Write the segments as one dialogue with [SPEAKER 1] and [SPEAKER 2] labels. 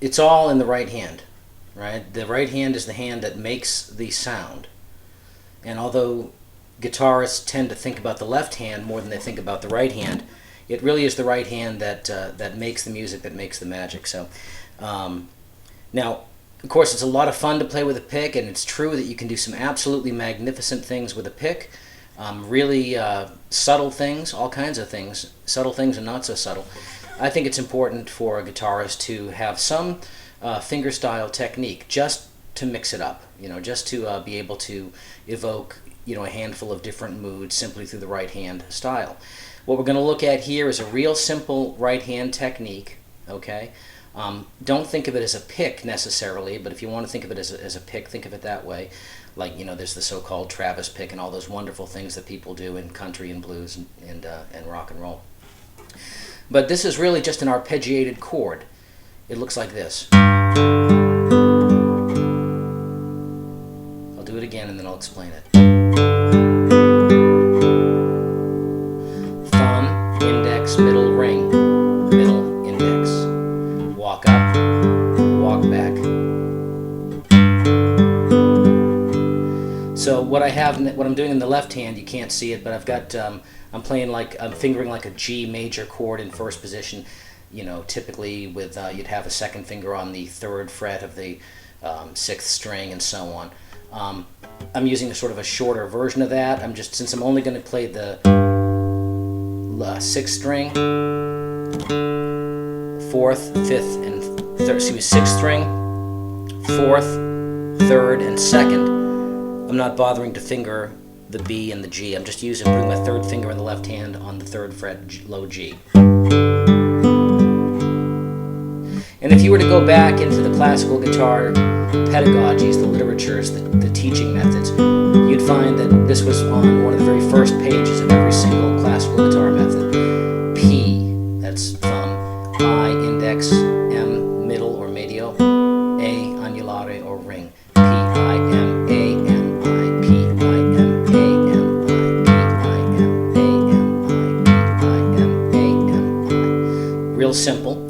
[SPEAKER 1] It's all in the right hand, right? The right hand is the hand that makes the sound. And although guitarists tend to think about the left hand more than they think about the right hand, it really is the right hand that makes the music, that makes the magic. So, now, of course, it's a lot of fun to play with a pick, and it's true that you can do some absolutely magnificent things with a pick. Really subtle things, all kinds of things, subtle things and not so subtle. I think it's important for a guitarist to have some fingerstyle technique, just to mix it up, just to be able to evoke, a handful of different moods simply through the right hand style. What we're going to look at here is a real simple right hand technique, okay? Don't think of it as a pick necessarily, but if you want to think of it as a pick, think of it that way. Like, there's the so-called Travis pick and all those wonderful things that people do in country and blues and rock and roll. But this is really just an arpeggiated chord. It looks like this. I'll do it again and then I'll explain it. Thumb, index, middle, ring, middle, index. Walk up, walk back. So what I'm doing in the left hand, you can't see it, but I've got, I'm fingering like a G major chord in first position. Typically with, you'd have a second finger on the 3rd fret of the 6th string and so on. I'm using a sort of a shorter version of that. Since I'm only going to play the 6th string, 4th, 5th, and 6th string, 4th, 3rd, and 2nd. I'm not bothering to finger the B and the G. I'm just putting my 3rd finger in the left hand on the 3rd fret, low G. And if you were to go back into the classical guitar pedagogies, the literatures, the teaching methods, you'd find that this was on one of the very first pages of every single classical guitar method. P, that's thumb, I, index, M, middle or medio, A, annulare or ring, P, I, M, A, M, I, P, I, M, A, M, I, P, I, M, A, M, I, P, I, M, A, M, I. Real simple.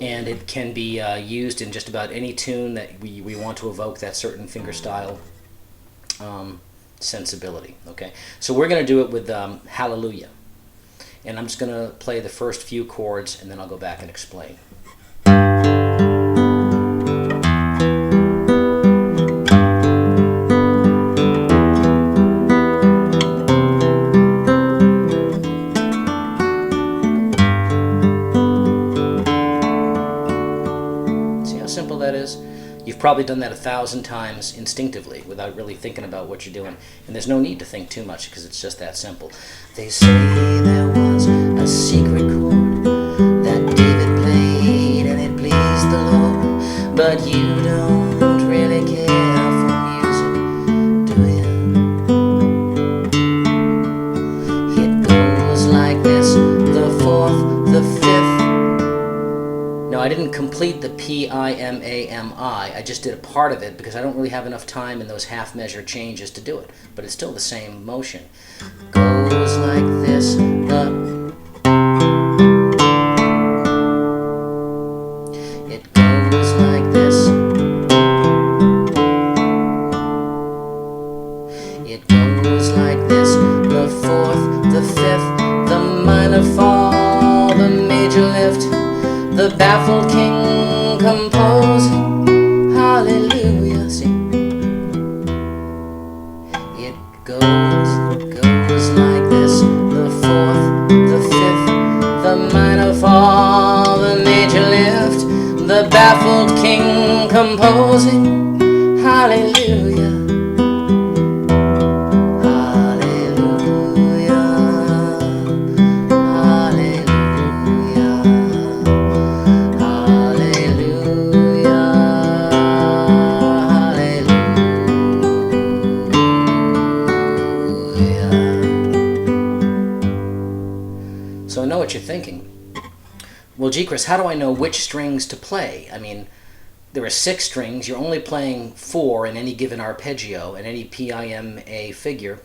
[SPEAKER 1] And it can be used in just about any tune that we want to evoke that certain fingerstyle sensibility. Okay, so we're going to do it with Hallelujah, and I'm just going to play the first few chords, and then I'll go back and explain. Simple that is. You've probably done that 1,000 times instinctively without really thinking about what you're doing, and there's no need to think too much because it's just that simple. They say there was a secret chord that David played and it pleased the Lord, but you don't really care for music, do you? It goes like this, the 4th, the 5th. No, I didn't complete the P-I-M-A-M-I. I just did a part of it because I don't really have enough time in those half-measure changes to do it. But it's still the same motion. Goes like this. It goes like this. It goes like this. The 4th, the 5th, the minor fall, the major lift. The baffled king composing hallelujah. See, it goes like this. The 4th, the 5th, the minor fall, the major lift. The baffled king composing hallelujah. So I know what you're thinking. Well, gee, Chris, how do I know which strings to play? I mean, there are 6 strings. You're only playing 4 in any given arpeggio, in any PIMA figure.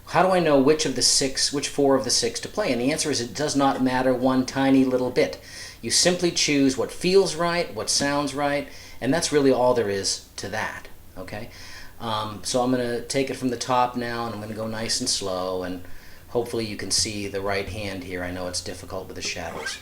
[SPEAKER 1] How do I know which 4 of the 6 to play? And the answer is it does not matter one tiny little bit. You simply choose what feels right, what sounds right, and that's really all there is to that. Okay? So I'm going to take it from the top now, and I'm going to go nice and slow, and hopefully you can see the right hand here. I know it's difficult with the shadows.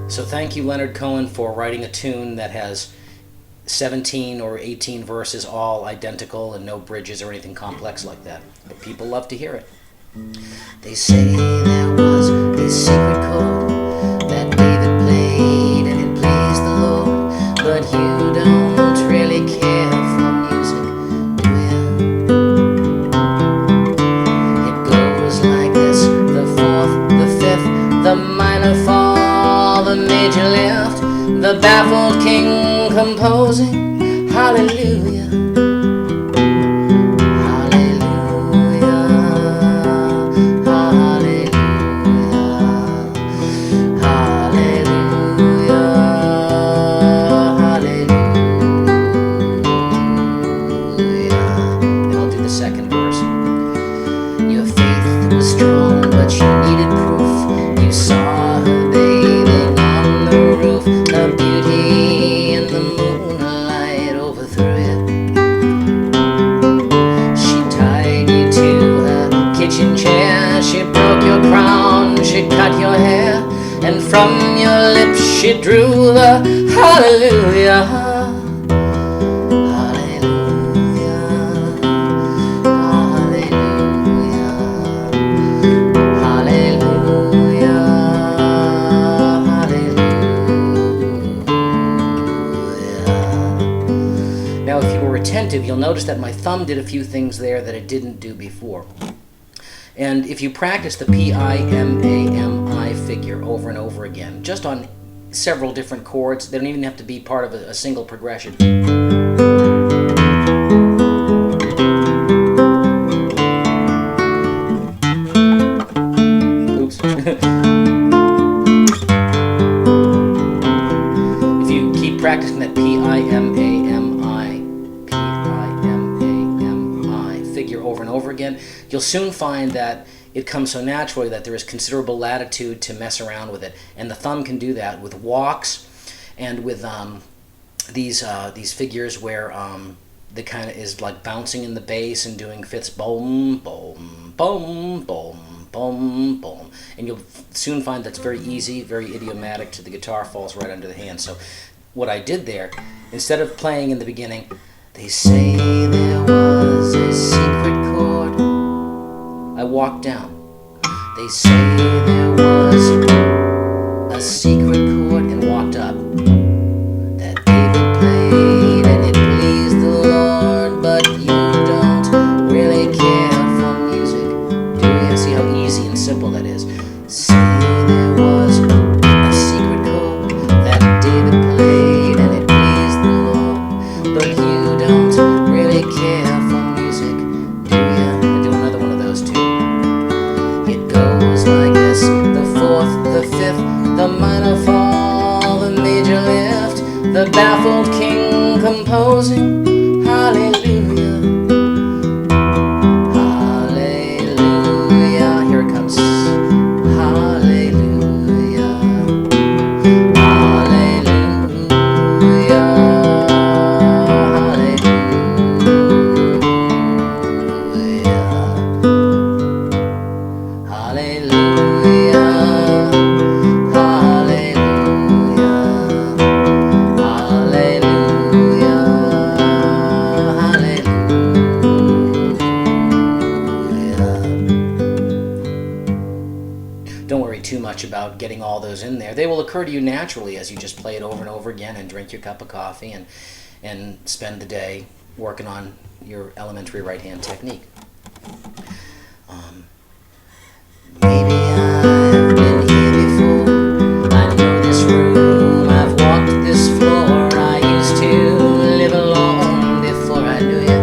[SPEAKER 1] So thank you, Leonard Cohen, for writing a tune that has 17 or 18 verses all identical and no bridges or anything complex like that. But people love to hear it. They say there was a secret chord that David played and it pleased the Lord, but you don't really care for music, do you? It goes like this: the fourth, the fifth, the minor fall, the major lift, the baffled king composing hallelujah, hallelujah, hallelujah, hallelujah, hallelujah. Then I'll do the second verse. Your faith was strong, but you needed proof. You saw her bathing on the roof. The beauty in the moonlight overthrew you. She tied you to her kitchen chair. She broke your crown, she cut your hair, and from your lips she drew the hallelujah. Now, if you were attentive, you'll notice that my thumb did a few things there that it didn't do before. And if you practice the P-I-M-A-M-I figure over and over again, just on several different chords, they don't even have to be part of a single progression. Oops. If you keep practicing that P-I-M-A-M-I figure over and over again, you'll soon find that it comes so naturally that there is considerable latitude to mess around with it. And the thumb can do that with walks and with these figures where the kind of is like bouncing in the bass and doing fifths, boom, boom, boom, boom, boom, boom. And you'll soon find that's very easy, very idiomatic to the guitar, falls right under the hand. So what I did there, instead of playing in the beginning, they say there was a secret chord, I walked down. They say there was a secret chord and walked up, that David played and it pleased the Lord, but you don't really care for music, do you? See how easy and simple that is. Say there was a secret chord that David played and it pleased the Lord, but you don't really care for music, do you? I do another one of those too. It goes like this. too much about getting all those in there. They will occur to you naturally as you just play it over and over again and drink your cup of coffee and spend the day working on your elementary right hand technique. Maybe I've been here before. I know this room, I've walked this floor. I used to live alone before I knew you.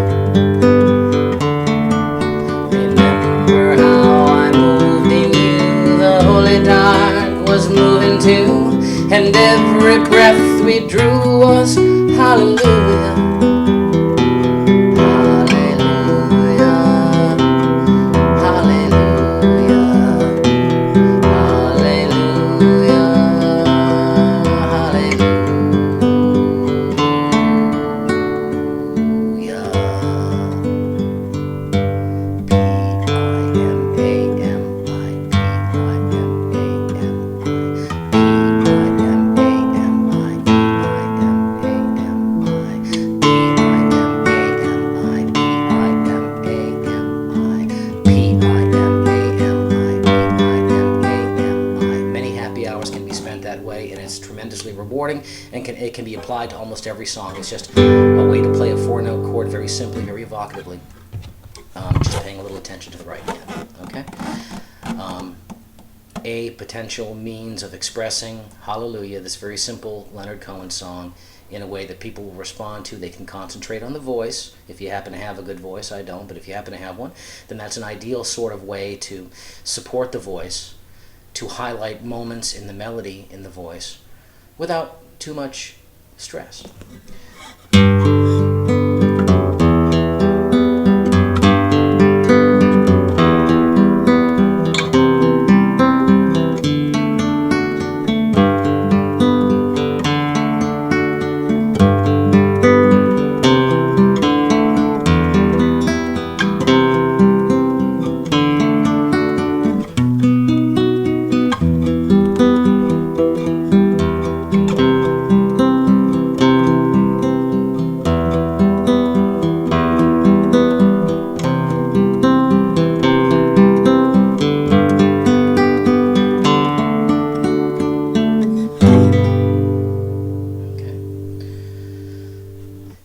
[SPEAKER 1] Remember how I moved in you, the holy dark was moving too, and every breath we drew was hallelujah. Rewarding, and it can be applied to almost every song. It's just a way to play a 4-note chord very simply, very evocatively, just paying a little attention to the right hand. Okay. A potential means of expressing Hallelujah, this very simple Leonard Cohen song, in a way that people will respond to. They can concentrate on the voice. If you happen to have a good voice, I don't, but if you happen to have one, then that's an ideal sort of way to support the voice, to highlight moments in the melody in the voice, without too much stress.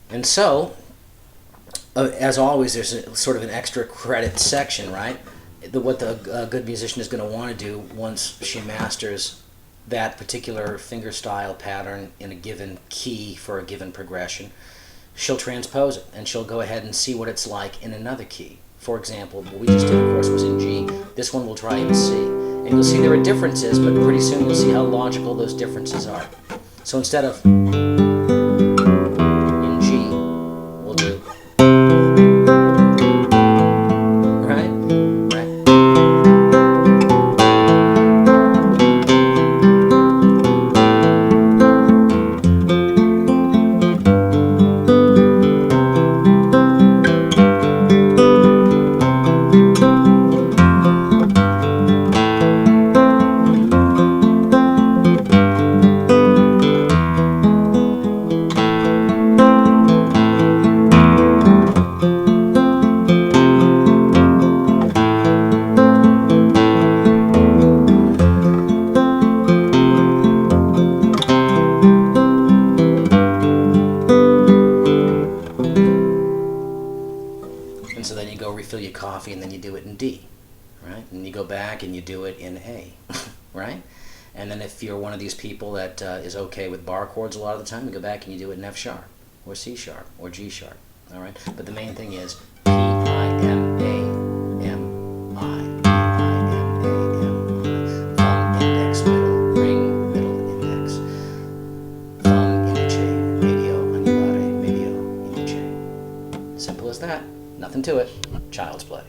[SPEAKER 1] And so, as always, there's sort of an extra credit section, right? What the good musician is going to want to do once she masters that particular finger style pattern in a given key for a given progression, she'll transpose it, and she'll go ahead and see what it's like in another key. For example, what we just did, of course, was in G. This one we'll try in C. And you'll see there are differences, but pretty soon you'll see how logical those differences are. So instead of so then you go refill your coffee and then you do it in D, right? And you go back and you do it in A, right? And then if you're one of these people that is okay with bar chords a lot of the time, you go back and you do it in F sharp or C sharp or G sharp, all right? But the main thing is P-I-M-A-M-I, P-I-M-A-M-I, thumb, index, middle, ring, middle, index, thumb, indice, medio, anulare, medio, indice. Simple as that. Nothing to it. Child's play.